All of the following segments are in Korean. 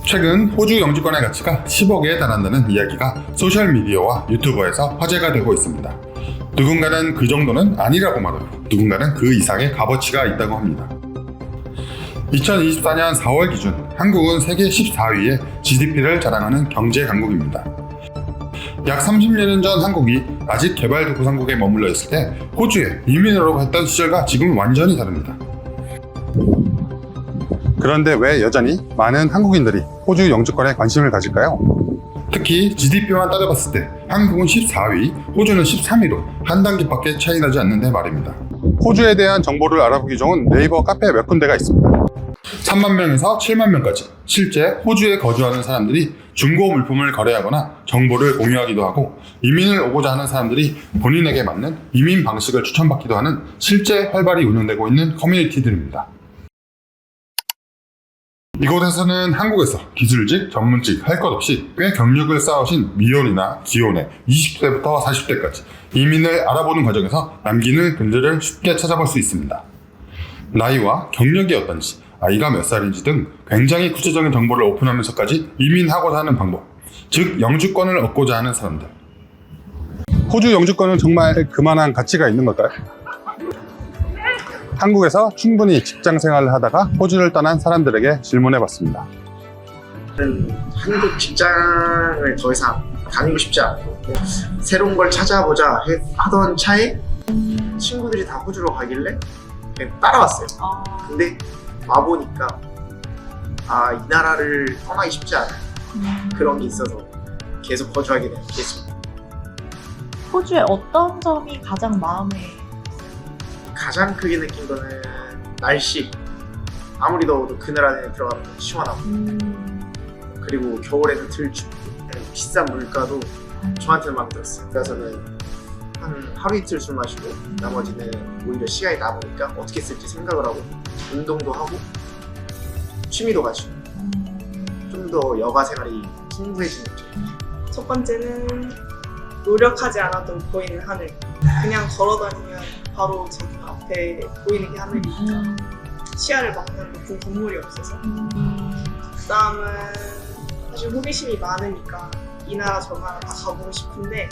최근 호주 영주권의 가치가 10억에 달한다는 이야기가 소셜미디어와 유튜버에서 화제가 되고 있습니다. 누군가는 그 정도는 아니라고 말하고 누군가는 그 이상의 값어치가 있다고 합니다. 2024년 4월 기준 한국은 세계 14위의 GDP를 자랑하는 경제 강국입니다. 약 30년 전 한국이 아직 개발도상국에 머물러 있을 때 호주에 이민으로 갔던 시절과 지금은 완전히 다릅니다. 그런데 왜 여전히 많은 한국인들이 호주 영주권에 관심을 가질까요? 특히 GDP만 따져봤을 때 한국은 14위, 호주는 13위로 한 단계밖에 차이 나지 않는데 말입니다. 호주에 대한 정보를 알아보기 좋은 네이버 카페 몇 군데가 있습니다. 3만 명에서 7만 명까지 실제 호주에 거주하는 사람들이 중고 물품을 거래하거나 정보를 공유하기도 하고 이민을 오고자 하는 사람들이 본인에게 맞는 이민 방식을 추천받기도 하는 실제 활발히 운영되고 있는 커뮤니티들입니다. 이곳에서는 한국에서 기술직, 전문직 할 것 없이 꽤 경력을 쌓으신 미혼이나 기혼의 20대부터 40대까지 이민을 알아보는 과정에서 남기는 글들을 쉽게 찾아볼 수 있습니다. 나이와 경력이 어떤지, 아이가 몇 살인지 등 굉장히 구체적인 정보를 오픈하면서까지 이민하고자 하는 방법, 즉 영주권을 얻고자 하는 사람들. 호주 영주권은 정말 그만한 가치가 있는 걸까요? 한국에서 충분히 직장 생활을 하다가 호주를 떠난 사람들에게 질문해봤습니다. 한국 직장을 더 이상 다니고 싶지 않고 새로운 걸 찾아보자 하던 차에 친구들이 다 호주로 가길래 그냥 따라왔어요. 근데 와보니까 이 나라를 떠나기 쉽지 않은 그런 게 있어서 계속 거주하게 됐습니다. 호주의 어떤 점이 가장 마음에 가장 크게 느낀 거는 날씨. 아무리 더워도 그늘 안에 들어가면 시원하고 그리고 겨울에는 덜 춥고 비싼 물가도 저한테는 마음에 들었어요. 그래서는 한 하루 이틀 술 마시고 나머지는 오히려 시간이 남으니까 어떻게 쓸지 생각을 하고 운동도 하고 취미도 가지고 좀 더 여가 생활이 풍부해지는 느낌. 첫 번째는 노력하지 않아도 보이는 하늘. 그냥 걸어다니면 바로 저기 앞에 보이는 게 하늘이니까 시야를 막는 높은 건물이 없어서. 그 다음은 사실 호기심이 많으니까 이 나라 저 나라 다 가보고 싶은데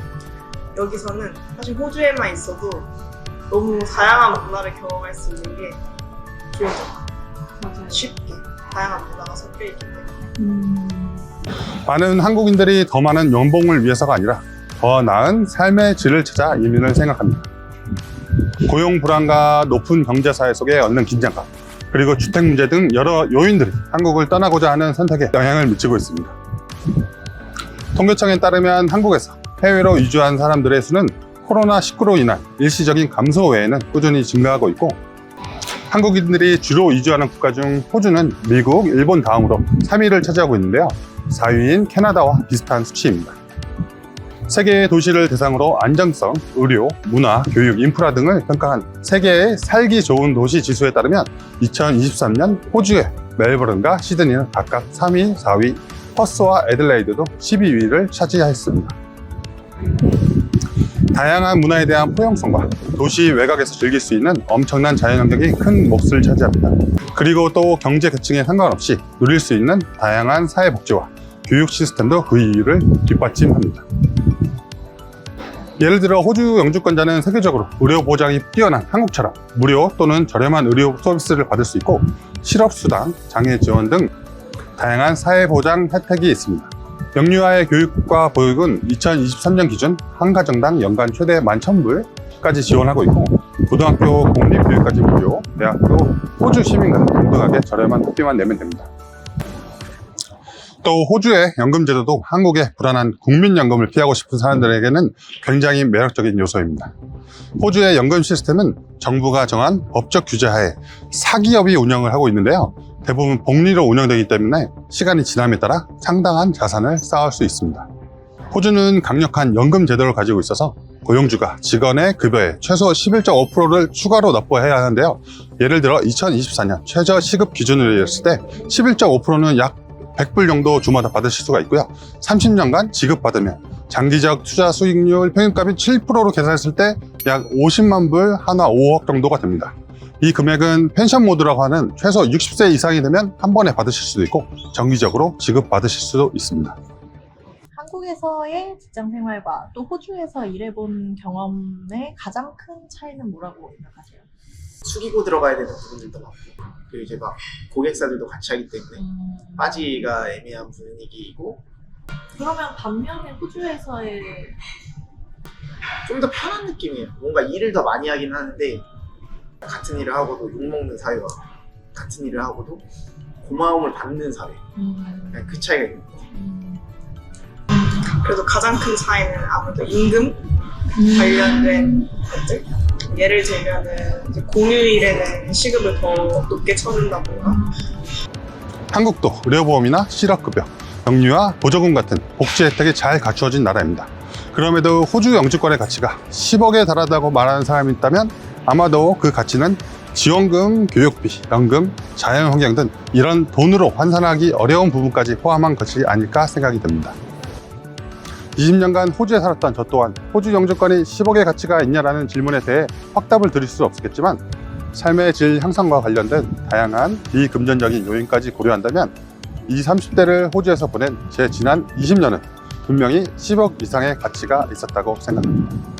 여기서는 사실 호주에만 있어도 너무 다양한 문화를 경험할 수 있는 게 좋은 점. 쉽게 다양한 문화가 섞여 있기 때문에. 많은 한국인들이 더 많은 연봉을 위해서가 아니라 더 나은 삶의 질을 찾아 이민을 생각합니다. 고용 불안과 높은 경제사회 속에 얻는 긴장감, 그리고 주택 문제 등 여러 요인들이 한국을 떠나고자 하는 선택에 영향을 미치고 있습니다. 통계청에 따르면 한국에서 해외로 이주한 사람들의 수는 코로나19로 인한 일시적인 감소 외에는 꾸준히 증가하고 있고, 한국인들이 주로 이주하는 국가 중 호주는 미국, 일본 다음으로 3위를 차지하고 있는데요. 4위인 캐나다와 비슷한 수치입니다. 세계의 도시를 대상으로 안정성, 의료, 문화, 교육, 인프라 등을 평가한 세계의 살기 좋은 도시 지수에 따르면 2023년 호주의 멜버른과 시드니는 각각 3위, 4위, 퍼스와 애들레이드도 12위를 차지했습니다. 다양한 문화에 대한 포용성과 도시 외곽에서 즐길 수 있는 엄청난 자연환경이 큰 몫을 차지합니다. 그리고 또 경제 계층에 상관없이 누릴 수 있는 다양한 사회복지와 교육 시스템도 그 이유를 뒷받침합니다. 예를 들어 호주 영주권자는 세계적으로 의료 보장이 뛰어난 한국처럼 무료 또는 저렴한 의료 서비스를 받을 수 있고, 실업수당, 장애 지원 등 다양한 사회보장 혜택이 있습니다. 영유아의 교육과 보육은 2023년 기준 한 가정당 연간 최대 11,000불까지 지원하고 있고, 고등학교 공립교육까지 무료, 대학교 호주 시민과는 동등하게 저렴한 학비만 내면 됩니다. 또 호주의 연금 제도도 한국의 불안한 국민연금을 피하고 싶은 사람들에게는 굉장히 매력적인 요소입니다. 호주의 연금 시스템은 정부가 정한 법적 규제하에 사기업이 운영을 하고 있는데요. 대부분 복리로 운영되기 때문에 시간이 지남에 따라 상당한 자산을 쌓을 수 있습니다. 호주는 강력한 연금 제도를 가지고 있어서 고용주가 직원의 급여에 최소 11.5%를 추가로 납부해야 하는데요. 예를 들어 2024년 최저 시급 기준으로 했을 때 11.5%는 약 100불 정도 주마다 받으실 수가 있고요. 30년간 지급받으면 장기적 투자 수익률 평균값이 7%로 계산했을 때 약 50만 불, 한화 5억 정도가 됩니다. 이 금액은 펜션 모드라고 하는 최소 60세 이상이 되면 한 번에 받으실 수도 있고 정기적으로 지급받으실 수도 있습니다. 한국에서의 직장 생활과 또 호주에서 일해본 경험의 가장 큰 차이는 뭐라고 생각하세요? 숙이고 들어가야 되는 부분들도 많고, 그리고 이제 막 고객사들도 같이 하기 때문에 빠지기가 애매한 분위기이고, 그러면 반면에 호주에서의 좀 더 편한 느낌이에요. 뭔가 일을 더 많이 하긴 하는데 같은 일을 하고도 욕먹는 사회와 같은 일을 하고도 고마움을 받는 사회, 그냥 그 차이가 있는 것 같아요. 그래도 가장 큰 차이는 아무래도 임금 관련된 것들. 예를 들면은 이제 공휴일에는 시급을 더 높게 쳐준다거나 한국도 의료보험이나 실업급여, 병류와 보조금 같은 복지 혜택이 잘 갖추어진 나라입니다. 그럼에도 호주 영주권의 가치가 10억에 달하다고 말하는 사람이 있다면 아마도 그 가치는 지원금, 교육비, 연금, 자연환경 등 이런 돈으로 환산하기 어려운 부분까지 포함한 것이 아닐까 생각이 듭니다. 20년간 호주에 살았던 저 또한 호주 영주권이 10억의 가치가 있냐라는 질문에 대해 확답을 드릴 수 없겠지만 삶의 질 향상과 관련된 다양한 비금전적인 요인까지 고려한다면 20, 30대를 호주에서 보낸 제 지난 20년은 분명히 10억 이상의 가치가 있었다고 생각합니다.